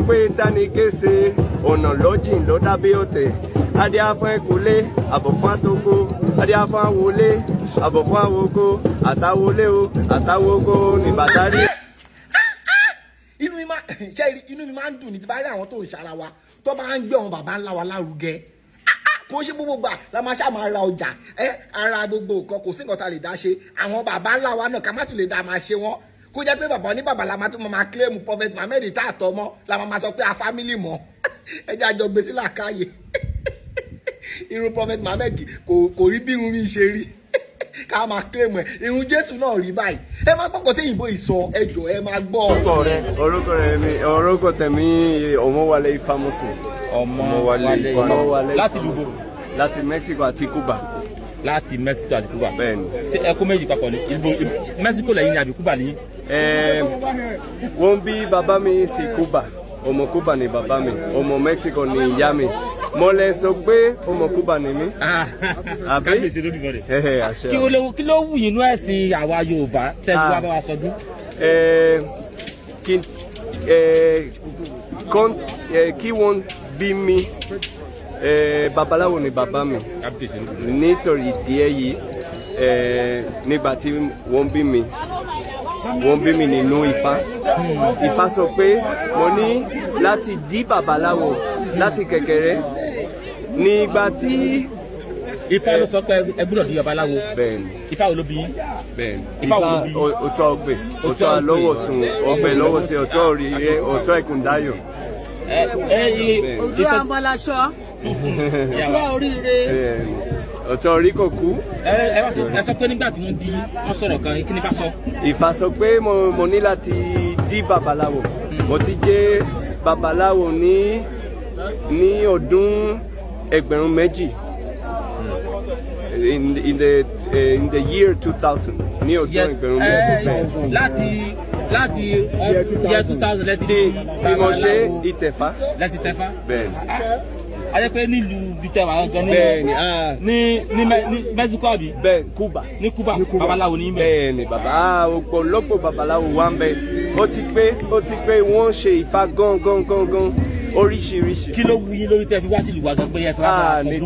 pé tani kése ọ̀nà lọ́jìn ló dábí òtẹ̀ adé afọ́ ẹ̀kúlé àbọ̀ fún àtòkò adé afọ́ àwọlé àbọ̀ fún àwòkò àtàwọlé o àtàwòkò ní bàtà rí. inú mi máa ń dùn ní ti bá rí àwọn tó ń ṣara wa tó máa ń gbé àwọn bàbá ńlá wa lárugẹ kò ṣe gbogbo gbà la máa ṣáà máa ra ọjà ara gbogbo nǹkan kò sí nǹkan tá a lè dá ṣe àwọn bàbá ńlá wa náà ká má tún lè dá máa ṣe wọn kó jẹ́ pé bàbá ní bàbá la máa tún máa claim prophet Muhammad tá àtọ́ mọ́ la máa sọ pé a family mọ́ ẹjẹ́ àjọ gbèsè làkàyè irun prophet Muhammad kò rí bí irun mi ṣe rí ká máa claim ẹ irun Jésù náà rí báyìí ẹ máa gbọ́kọ̀ tí ìbò ìsọ ẹjọ́ ẹ máa gbọ́. orúkọ tèmi Ọmọwálé Ifámọ́sìn. Ọmọwálé láti Lugo. Láti Mexico àti Cuba. Láti Mexico àti Cuba. Bẹ́ẹ̀ni. Ṣé ẹ kó méjì papọ̀ ní Mexico lẹ́yìn ni àbí Cuba ní? Wọ́n bí bàbá mi sí Cuba. Ọmọ Cuba ni bàbá mi. Ọmọ Mexico ni ìyá mi. Mo lè sọ pé ọmọ Cuba ni mí. Kábíyèsí lórí bọ̀dẹ̀. Kí ló wù yín nú ẹ̀sìn àwa Yorùbá tẹ́jú wá bá wa sọdún? Kí wọ́n bí mi. Babaláwo ni bàbá mi nítorí ìdí èyí nígbà tí wọ́n bí mi nínú Ifá sọ pé mo ní láti di babaláwo láti kékeré nígbà tí Ifá ló sọ pé ẹ gbọ́dọ̀ di babaláwo. Bẹ́ẹ̀ni. Ifá wo ló bí yín? Bẹ́ẹ̀ni. Ifá ọ̀tọ̀ ọgbẹ ọ̀tọ̀ lọ́wọ́ tún ọgbẹ lọ́wọ́ sí ọ̀tọ̀ òrìrè ọ̀tọ̀ ẹkùndáyọ̀. Ojú àmàlàṣọ ọjọ́ oríire. Ọ̀tọ̀ orí kò kú. Ẹ sọ pé nígbà tí wọ́n bí wọ́n sọ̀rọ̀ kan kí ni Ifá sọ? Ifá sọ pé mo ní láti di babaláwo. Mo ti jẹ́ babaláwo ní ọdún 2000. In the year 2000. Ní ọdún 2000. Láti year 2000 lẹ́tí tí mo ṣe ìtẹ̀fá. Lẹ́tí tẹ̀fá? Bẹ́ẹ̀ni. A jẹ́ pé nílùú bìtẹ̀wà gan ní Mexico àbí? Bẹ́ẹ̀ Cuba. Ní Cuba babaláwo ní ibẹ̀. Bẹ́ẹ̀ni bàbá ọ̀pọ̀lọpọ̀ babaláwo wà ń bẹ. Ó ti pé wọ́n ṣe Ifá gan oríṣiríṣi. Kí ló wù yín lórí tẹ́ fi wá sí ìlú wa gan pé ẹ fẹ́ wá bá wa sọdún?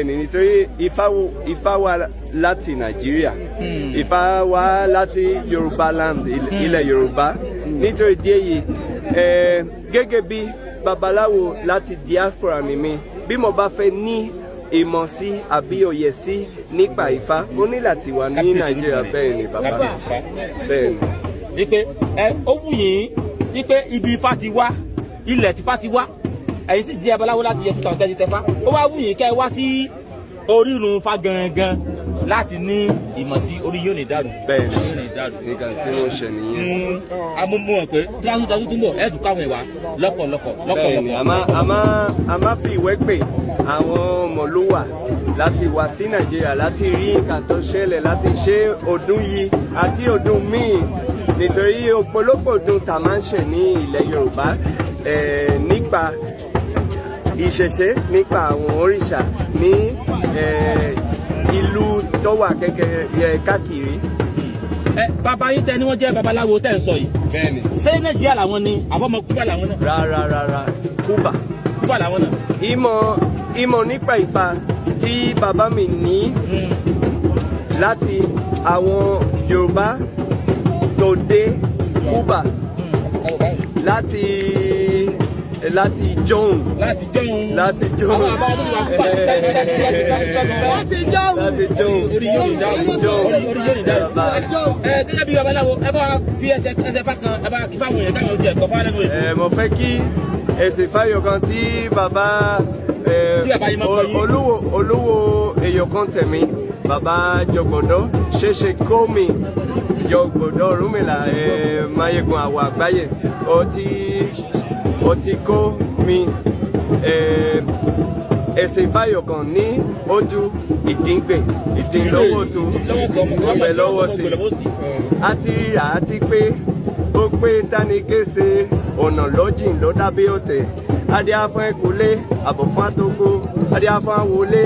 Nítorí Ifá wá láti Nàìjíríà. Ifá wá láti Yorùbá land ilẹ̀ Yorùbá. Nítorí díẹ̀ yìí gẹ́gẹ́ bí babaláwo láti diaspora ni mi bí mo bá fẹ́ ní ìmọ̀ sí àbí òye sí nípa Ifá ó ní láti wà ní Nàìjíríà. Bẹ́ẹ̀ ni bàbá bẹ́ẹ̀ ni. Wípé ó wù yín wípé ibi Ifá ti wá ilẹ̀ tí Ifá ti wá ẹ̀yin sì jẹ́ babaláwo láti yẹ fúta ọ̀tẹ́ ti tẹ́fá ó wá wù yín kẹ́ ẹ wá sí orírun Ifá gangan láti ní ìmọ̀ sí orí yóò ní dàrú. Bẹ́ẹ̀ ni nǹkan tí wọ́n ṣe nìyẹn. Amúmọ̀ pé tí wọ́n tún túnbọ̀ ẹ̀ẹ́dùn káwọn ìwà lọ́pọ̀lọpọ̀. Bẹ́ẹ̀ni a máa fi ìwé pè àwọn ọmọlúwà láti wá sí Nàìjíríà láti rí nǹkan tó ṣẹlẹ̀ láti ṣe ọdún yìí àti ọdún míì nítorí ọ̀pọ̀lọpọ̀ ọdún tá a máa ń ṣe ní ilẹ̀ Yorùbá nípa ìṣẹ̀ṣe nípa àwọn òrìṣà ní ìlú tó wà kékeré káàkiri. Bàbá yín tẹ́ ni wọ́n jẹ́ babaláwo tẹ́ ń sọ yìí. Bẹ́ẹ̀ni. Ṣé Nàìjíríà làwọn ni àbọ̀mọ̀ Cuba làwọn náà? Rárá Cuba. Cuba làwọn náà. Ìmọ̀ nípa Ifá tí bàbá mi ní láti àwọn Yorùbá tó dé Cuba láti John. Orí yóò ní dáhùn. Gẹ́gẹ́ bí babaláwo ẹ bá fi ẹsẹ̀ fá kan ẹ bá kí fáwọn èèyàn káwọn ojú ẹ̀kọ́ fáwọn ẹnu ẹ̀. Mo fẹ́ kí ẹsẹ̀ fáyọ̀ kan tí bàbá olúwo èèyàn kan tẹ̀mí bàbá jọgbọ̀dọ̀ ṣeéṣe kó mi jọgbọ̀dọ̀ Ọ̀rúnmìlà Máyégún àwọ̀ àgbáyé ó ti kó mi ẹsẹ̀ ìfáyọ̀ kan ní ojú ìdínlọ́wọ́ tó ọbẹ̀ lọ́wọ́ sí àti rírà àti pé ó pé tani kése ọ̀nà lọ́jìn ló dábí òtẹ̀ adé afọ́ ẹ̀kúlé àbọ̀ fún àtòkò adé afọ́ àwọlé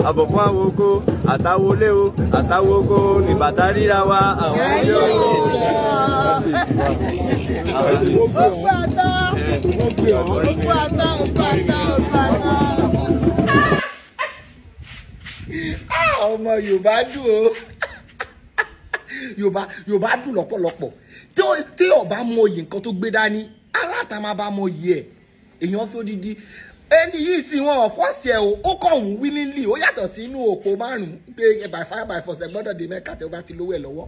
àbọ̀ fún àwòkò àtàwọlé o àtàwòkò ní bàtà ríra wa àwọn yóò. Òkú àtà, òkú àtà, òkú àtà. Ọmọ Yorùbá dùn o. Yorùbá dùn lọ́pọ̀lọpọ̀. Tí ọba mọyì nǹkan tó gbé dání, ará àtà máa bá mọyì ẹ̀. Èèyàn fi odidi. Ẹni yìí sì wọn ọ̀fọ́sì ẹ̀ o, ó kọ̀ ń willingly, ó yàtọ̀ sí inú òpó márùn-ún pé by fire by force ẹ gbọ́dọ̀ dé Mẹ́kà tí ó bá ti lówó ẹ̀ lọ́wọ́.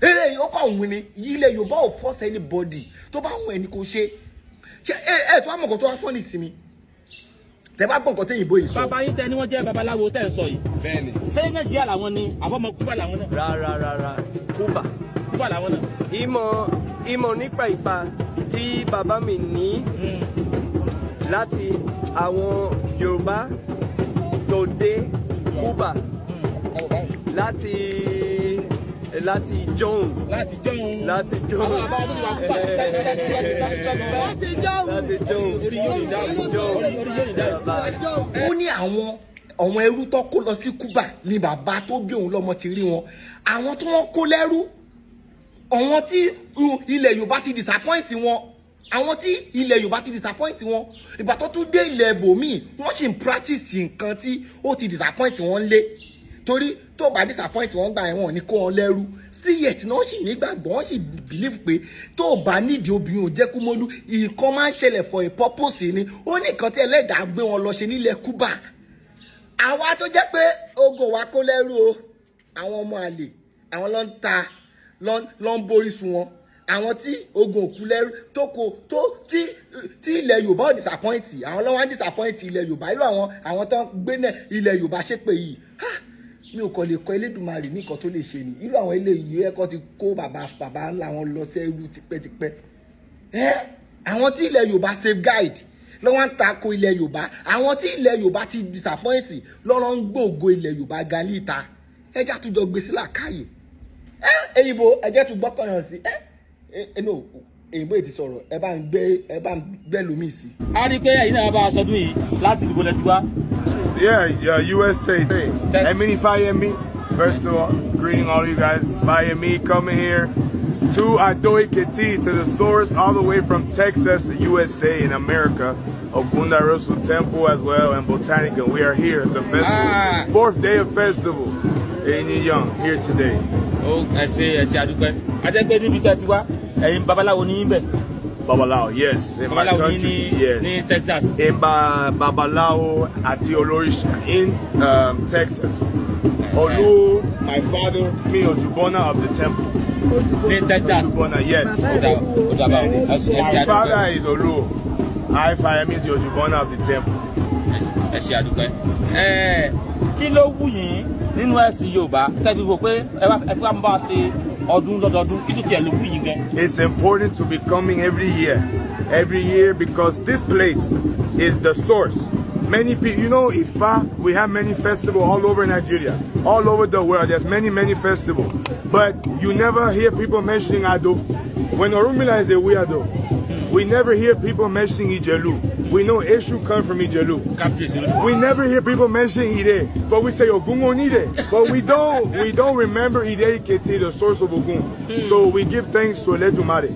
Eléyìí ó kọ̀ ń wí ni, ilẹ̀ Yorùbá ò force anybody tó bá wọn ẹni kò ṣe. Ẹ tó àmọ̀kọ́ tó wá fọ́ ní ìsinmi. Tẹ bá gbọ́ nǹkan tẹ́yìn bóyìí sọ. Bàbá yín tẹ ni wọ́n jẹ́ babaláwo tẹ́ ń sọ yìí. Bẹ́ẹ̀ni. Ṣé Nàìjíríà làwọn ni àbọ̀mọ Kúbà làwọn náà? Rárá Kúbà. Kúbà làwọn náà. Ìmọ̀ nípa Ifá tí bàbá mi ní láti àwọn Yorùbá tó dé Kúbà láti John. Láti John. Láti John. Ó ní àwọn ẹrú tó kó lọ sí Kúbà ni bàbá tó bí òun lọ́mọ ti rí wọn. Àwọn tí wọ́n kó lẹ́rú, àwọn tí ilẹ̀ Yorùbá ti disappoint wọn, àwọn tí ilẹ̀ Yorùbá ti disappoint wọn, ìgbà tó tún dé ilẹ̀ ibòmíì wọ́n sì ń practice nǹkan tí ó ti disappoint wọn lé. Torí tó bá disappoint wọn gbà ẹ̀wọ̀n ní kó wọn lẹ́rú sí yet náà sì nígbàgbọ́ wọ́n sì believe pé tó bá nídìí obìnrin ò jẹ́ kú mọ́lú nǹkan máa ń ṣẹlẹ̀ for a purpose ni. Ó ní nǹkan tí ẹlẹ́dàá gbé wọn lọ ṣe nílẹ̀ Kúbà. Àwa tó jẹ́ pé ogun wa kó lẹ́rú o, àwọn ọmọ àlè àwọn ló ń ta ló ń borí sun wọn, àwọn tí ogun òkú lẹ́rú tí ilẹ̀ Yorùbá ò disappoint, àwọn ló wá ń disappoint ilẹ̀ Yorùbá. Irú àwọn tó ń gbé náà ilẹ̀ Yorùbá ṣépè yìí, mi ò kàn lè kọ Elédùmarè ní nǹkan tó lè ṣe ni. Irú àwọn eléyìí ẹ̀kọ́ ti kó bàbá ńlá wọn lọ sẹ́rú tipẹ́tipẹ́. Àwọn tí ilẹ̀ Yorùbá safeguard lọ́wọ́ ń tako ilẹ̀ Yorùbá, àwọn tí ilẹ̀ Yorùbá ti disappoint lọ́rọ̀ ń gbòògo ilẹ̀ Yorùbá gan níta. Ẹjá tún jọ gbé sí làákàyè. Èyìnbó ẹjẹ́ tún gbọ́kànràn sí. Èyìnbó èti sọ̀rọ̀ ẹ bá ń gbẹ́ lómi sí. A rí pé ẹ̀yin náà bá a sọdún yìí láti ìdìbò lẹ́tí wá. Yeah, USA. Hey, mini Fayemi. First of all, greeting all you guys. Fayemi coming here to Adoikiti, to the source, all the way from Texas, USA, in America. Orisun Temple as well, and Botanica. We are here at the festival. Fourth day of festival. In Young, here today. Oh, I say, Adúpẹ́. I think we do that wá. Ẹ̀yin babaláwo ní ibẹ̀. Babalao, yes. In my country, yes. In Texas. In Babalao àti Orisun in Texas. Olu, my father, me Ojubona of the temple. In Texas. Ojubona, yes. My father is Olu. I Fayemi is the Ojubona of the temple. Ẹ ṣé Adúpẹ́. Kí ló wù yín nínú ẹ̀sìn Yorùbá tẹ́ fi wò pé ẹ fi wá ń bá ṣe ọdún lọ́dọọdún kí ló tiẹ̀ ló wù yín gan? It's important to be coming every year because this place is the source. Many people, you know, Ifa, we have many festivals all over Nigeria, all over the world. There's many festivals, but you never hear people mentioning Ado. When Orunmila is a weirdo, we never hear people mentioning Ijelu. We know Eshu comes from Ijelu. We never hear people mentioning Ide, but we say Ogun Ide. But we don't remember Ide Iketi, the source of Ogun. So we give thanks to Eledumare.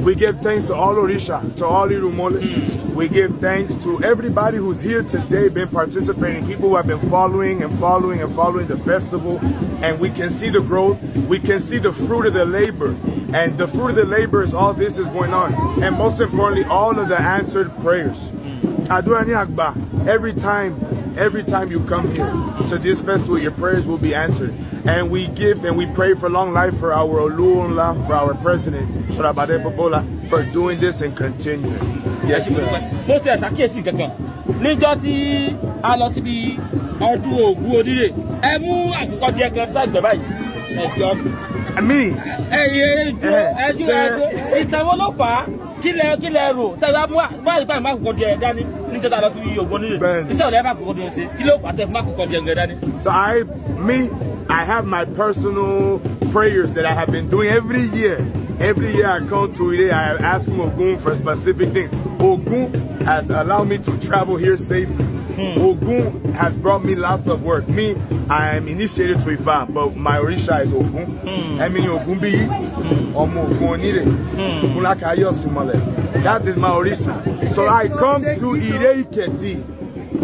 We give thanks to all Orisha, to all Irumole. We give thanks to everybody who's here today, been participating, people who have been following the festival, and we can see the growth, we can see the fruit of the labor. And the fruit of the labor is all this is going on. And most importantly, all of the answered prayers. Adurani Akba, every time you come here to this festival, your prayers will be answered. And we give and we pray for long life for our Oluonla, for our president, Sorabade Popola, for doing this and continuing. Yes, sir. Mo ti ṣàkíyèsí kankan. Níjọ́ tí a lọ síbi ọdún Ògún Odire, ẹ mú àkùkọ jẹ kan sáàgbẹ̀ báyìí. Exactly. Me? Ìtàn wo ló fà á? Kí lẹ rò? Tẹ́lẹ̀ bá ìgbà máa kùkọ jẹ dání níjọ́ tá a lọ síbi Ògún Odire. Iṣẹ́ ọ̀lẹ́ máa kùkọ jẹ ṣe. Kí ló fà á tẹ́ máa kùkọ jẹ dání? So I have my personal prayers that I have been doing every year. Every year I come to it, I ask Ogun for a specific thing. Ogun has allowed me to travel here safely. Ogun has brought me lots of work. Me, I am initiated to Ifa, but my Orisha is Ogun. I mean Ogun bi, Omo Ogun onire, Ogun lakayo simole. That is my Orisa. So I come to Ire Iketi.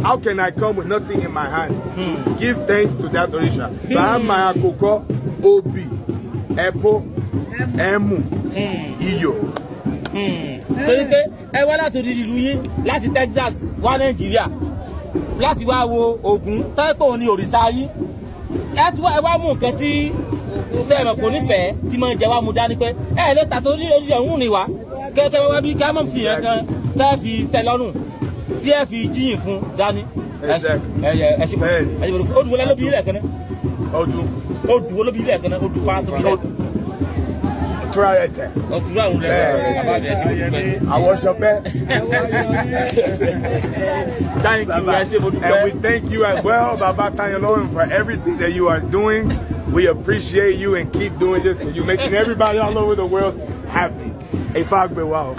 How can I come with nothing in my hand to give thanks to that Orisha? So I have my Akoko, Obi, Epo, Emu, Iyo. Torí pé ẹ wá láti orí ìlú yín láti Texas wá Nàìjíríà láti wá wo Ògún tẹ́pọ̀ òun ni òrìṣà yín ẹ wá mú nǹkan tí tẹ́ẹ̀mọ̀ kò nífẹ̀ẹ́ tí máa ń jẹ wá mú dání pé ẹ lè ta torí oṣù ẹ̀hún ni wá kẹ́kẹ́ wá bí ká mọ̀ fi yẹn kan tẹ́ fi tẹ́ lọ́rùn tí ẹ fi jíyìn fún dání. ẹ ṣe bọ̀ ó dùn wọlé lóbi ilẹ̀ kan náà. ó dùn wọlé lóbi ilẹ̀ kan náà ó dùn fáwọn tó bí ilẹ̀. I was your pet. Thank you, and we thank you as well, Baba Tanyaloan, for everything that you are doing. We appreciate you and keep doing this because you're making everybody all over the world happy. A fagbe wow.